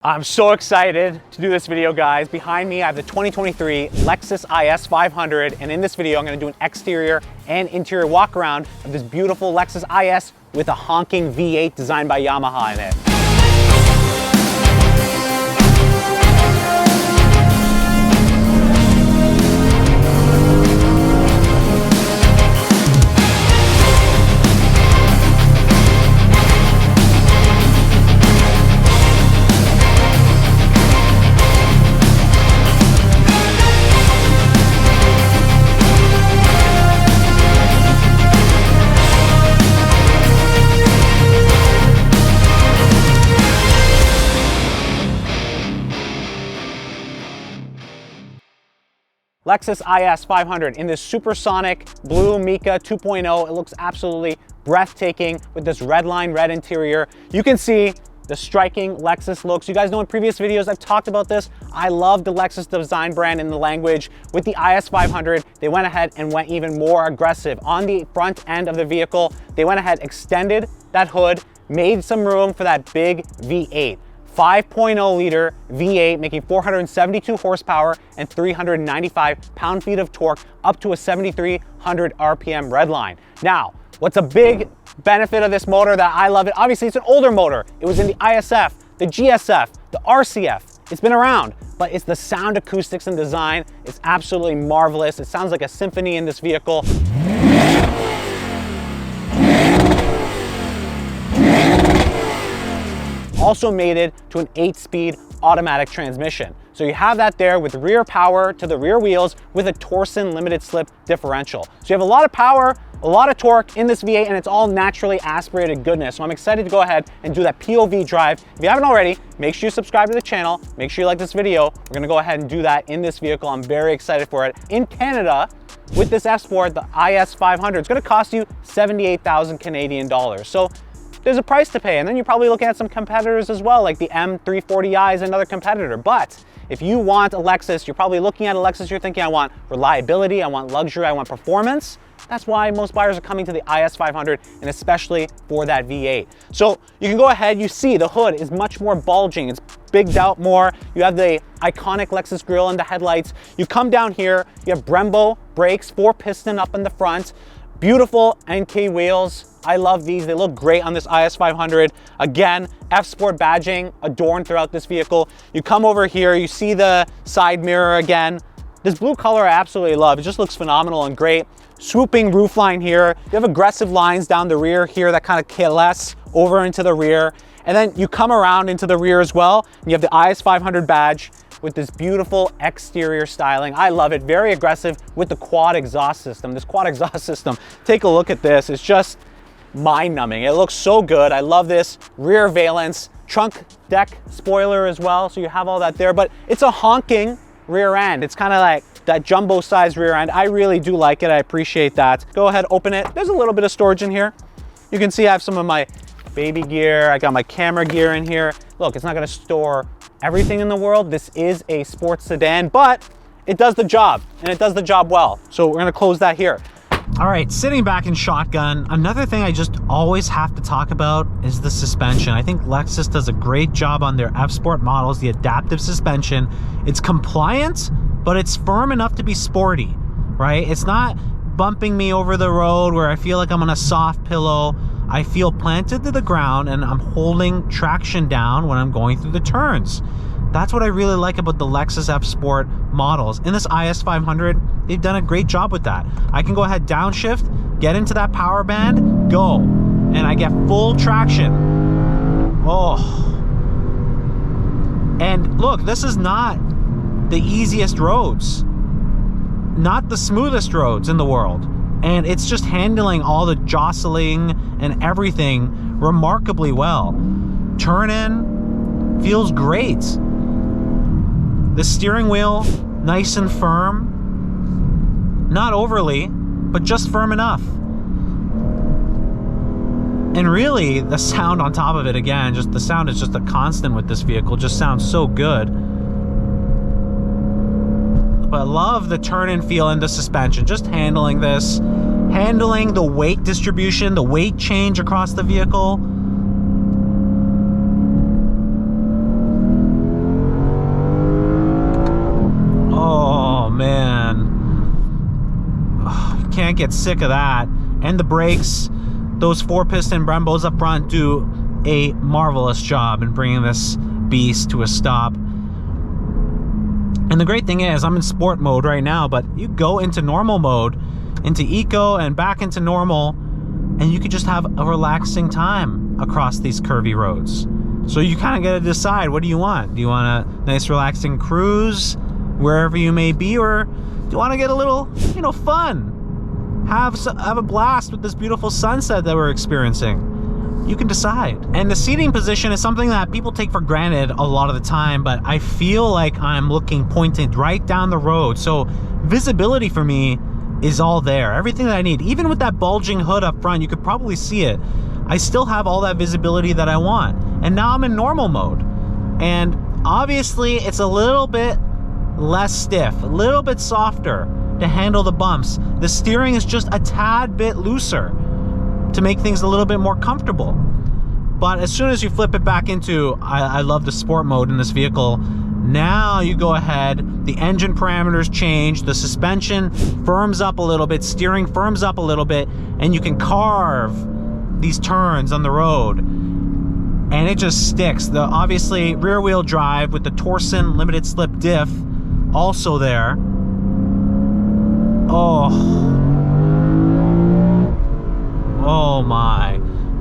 I'm so excited to do this video, guys. Behind me, I have the 2023 Lexus IS500, and in this video, I'm gonna do an exterior and interior walk around of this beautiful Lexus IS with a honking V8 designed by Yamaha in it. Lexus IS500 in this supersonic blue Mica 2.0. It looks absolutely breathtaking with this red interior. You can see the striking Lexus looks. You guys know in previous videos I've talked about this. I love the Lexus design brand in the language. With the IS500, they went ahead and went even more aggressive. On the front end of the vehicle, they went ahead, extended that hood, made some room for that big V8. 5.0 liter V8 making 472 horsepower and 395 pound-feet of torque up to a 7,300 RPM redline. Now, what's a big benefit of this motor that I love it? Obviously, it's an older motor. It was in the ISF, the GSF, the RCF. It's been around, but it's the sound acoustics and design. It's absolutely marvelous. It sounds like a symphony in this vehicle. Also mated to an 8-speed automatic transmission. So you have that there with rear power to the rear wheels with a Torsen limited slip differential. So you have a lot of power, a lot of torque in this V8, and it's all naturally aspirated goodness. So I'm excited to go ahead and do that POV drive. If you haven't already, make sure you subscribe to the channel. Make sure you like this video. We're gonna go ahead and do that in this vehicle. I'm very excited for it. In Canada, with this F Sport, the IS500, it's gonna cost you 78,000 Canadian dollars. So there's a price to pay, and then you're probably looking at some competitors as well, like the M340i is another competitor. But if you want a Lexus, you're probably looking at a Lexus, you're thinking, I want reliability, I want luxury, I want performance. That's why most buyers are coming to the IS500, and especially for that V8. So you can go ahead, you see the hood is much more bulging, it's bigged out more. You have the iconic Lexus grille and the headlights. You come down here, you have Brembo brakes, 4-piston up in the front. Beautiful NK wheels. I love these. They look great on this IS500. Again, F Sport badging adorned throughout this vehicle. You come over here, you see the side mirror again. This blue color I absolutely love. It just looks phenomenal and great. Swooping roofline here. You have aggressive lines down the rear here that kind of coalesce over into the rear. And then you come around into the rear as well. And you have the IS500 badge with this beautiful exterior styling. I love it, very aggressive with the quad exhaust system. This quad exhaust system, take a look at this. It's just mind-numbing. It looks so good. I love this rear valence, trunk deck spoiler as well. So you have all that there, but it's a honking rear end. It's kind of like that jumbo size rear end. I really do like it. I appreciate that. Go ahead, open it. There's a little bit of storage in here. You can see I have some of my baby gear. I got my camera gear in here. Look, it's not gonna store everything in the world. This is a sports sedan, but it does the job, and it does the job well. So we're gonna close that here. All right, sitting back in shotgun, another thing I just always have to talk about is the suspension. I think Lexus does a great job on their F Sport models, the adaptive suspension. It's compliant, but it's firm enough to be sporty, right? It's not bumping me over the road where I feel like I'm on a soft pillow. I feel planted to the ground, and I'm holding traction down when I'm going through the turns. That's what I really like about the Lexus F Sport models. In this IS500, they've done a great job with that. I can go ahead, downshift, get into that power band, go, and I get full traction. Oh. And look, this is not the easiest roads, not the smoothest roads in the world. And it's just handling all the jostling and everything remarkably well. Turn in feels great. The steering wheel, nice and firm. Not overly, but just firm enough. And really, the sound on top of it, again, just the sound is just a constant with this vehicle. Just sounds so good. But I love the turn-in feel in the suspension. Just handling this, handling the weight distribution, the weight change across the vehicle. get sick of that. And the brakes, those 4-piston Brembos up front do a marvelous job in bringing this beast to a stop. And the great thing is, I'm in sport mode right now, but you go into normal mode, into eco and back into normal, and you could just have a relaxing time across these curvy roads. So you kind of got to decide, what do you want? Do you want a nice relaxing cruise wherever you may be, or do you want to get a little, you know, fun? Have a blast with this beautiful sunset that we're experiencing. You can decide. And the seating position is something that people take for granted a lot of the time, but I feel like I'm looking pointed right down the road. So visibility for me is all there. Everything that I need. Even with that bulging hood up front, you could probably see it. I still have all that visibility that I want. And now I'm in normal mode. And obviously it's a little bit less stiff, a little bit softer to handle the bumps. The steering is just a tad bit looser to make things a little bit more comfortable. But as soon as you flip it back into, I love the sport mode in this vehicle, now you go ahead, the engine parameters change, the suspension firms up a little bit, steering firms up a little bit, and you can carve these turns on the road. And it just sticks. The obviously rear wheel drive with the Torsen limited slip diff also there. Oh my.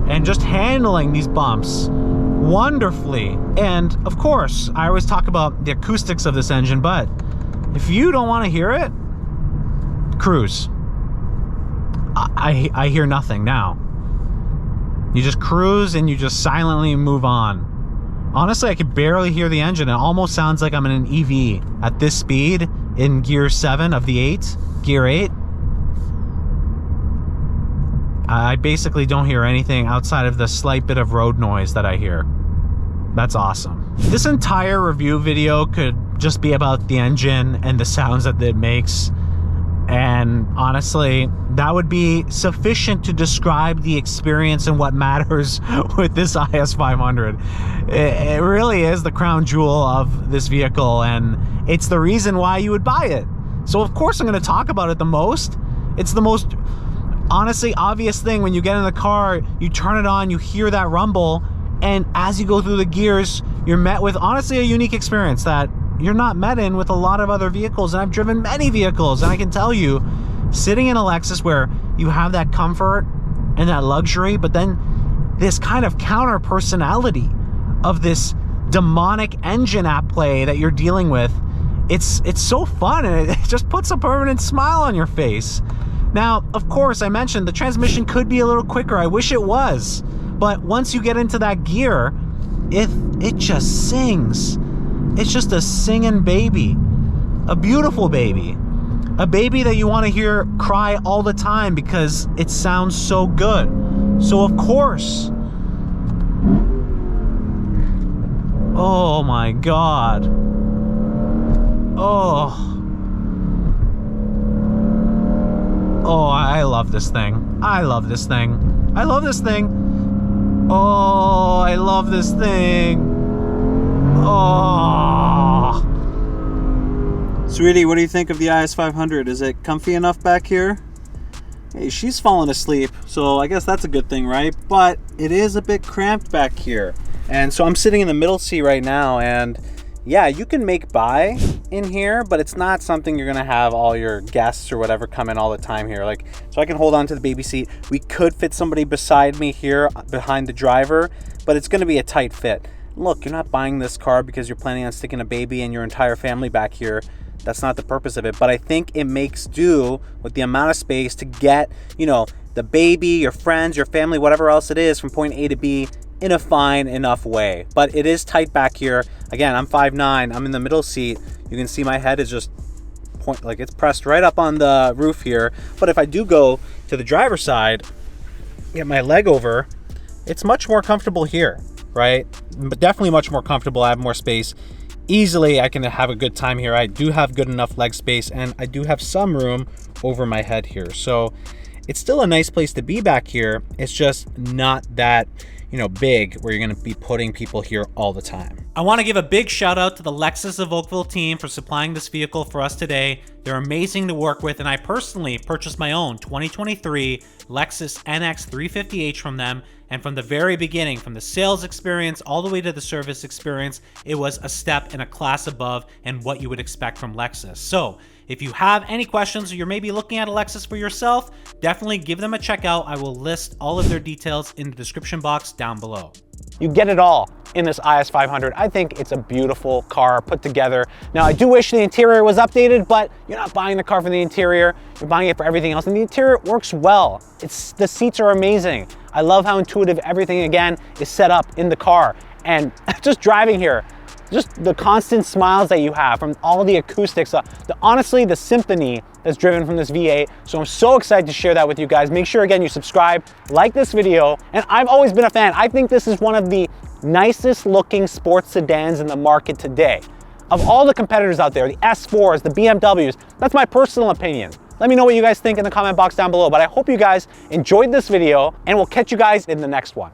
And just handling these bumps wonderfully. And of course, I always talk about the acoustics of this engine, but if you don't want to hear it, cruise. I hear nothing now. You just cruise and you just silently move on. Honestly, I could barely hear the engine. It almost sounds like I'm in an EV at this speed in gear 7 of the 8, gear 8. I basically don't hear anything outside of the slight bit of road noise that I hear. That's awesome. This entire review video could just be about the engine and the sounds that it makes. And honestly, that would be sufficient to describe the experience and what matters with this IS500. It really is the crown jewel of this vehicle, and it's the reason why you would buy it. So of course I'm going to talk about it the most. It's the most honestly obvious thing. When you get in the car, you turn it on, you hear that rumble, and as you go through the gears, you're met with honestly a unique experience that you're not met in with a lot of other vehicles. And I've driven many vehicles, and I can tell you, sitting in a Lexus where you have that comfort and that luxury, but then this kind of counter personality of this demonic engine at play that you're dealing with, it's so fun, and it just puts a permanent smile on your face. Now, of course, I mentioned the transmission could be a little quicker. I wish it was, but once you get into that gear, it just sings. It's just a singing baby, a beautiful baby, a baby that you want to hear cry all the time because it sounds so good. So of course, oh my God, I love this thing. I love this thing. I love this thing. Oh, I love this thing. Oh. Sweetie, what do you think of the IS500? Is it comfy enough back here? Hey, she's falling asleep, so I guess that's a good thing, right? But it is a bit cramped back here. And so I'm sitting in the middle seat right now, and yeah, you can make by in here, but it's not something you're gonna have all your guests or whatever come in all the time here. Like, so I can hold on to the baby seat. We could fit somebody beside me here behind the driver, but it's gonna be a tight fit. Look, you're not buying this car because you're planning on sticking a baby and your entire family back here. That's not the purpose of it. But I think it makes do with the amount of space to get, you know, the baby, your friends, your family, whatever else it is, from point A to B in a fine enough way. But it is tight back here. Again, I'm 5'9", I'm in the middle seat. You can see my head is just like it's pressed right up on the roof here. But if I do go to the driver's side, get my leg over, it's much more comfortable here, right? But definitely much more comfortable. I have more space. Easily I can have a good time here. I do have good enough leg space, and I do have some room over my head here. So it's still a nice place to be back here. It's just not that, big where you're gonna be putting people here all the time. I want to give a big shout out to the Lexus of Oakville team for supplying this vehicle for us today. They're amazing to work with, and I personally purchased my own 2023 Lexus NX 350h from them. And from the very beginning, from the sales experience all the way to the service experience, it was a step in a class above and what you would expect from Lexus. So if you have any questions or you're maybe looking at a Lexus for yourself, definitely give them a check out. I will list all of their details in the description box down below. You get it all in this IS500. I think it's a beautiful car put together. Now, I do wish the interior was updated, but you're not buying the car for the interior, you're buying it for everything else, and the interior works well. The seats are amazing. I love how intuitive everything, again, is set up in the car. And just driving here, just the constant smiles that you have from all the acoustics, honestly, the symphony that's driven from this V8. So I'm so excited to share that with you guys. Make sure, again, you subscribe, like this video, and I've always been a fan. I think this is one of the nicest looking sports sedans in the market today. Of all the competitors out there, the S4s, the BMWs, that's my personal opinion. Let me know what you guys think in the comment box down below, but I hope you guys enjoyed this video, and we'll catch you guys in the next one.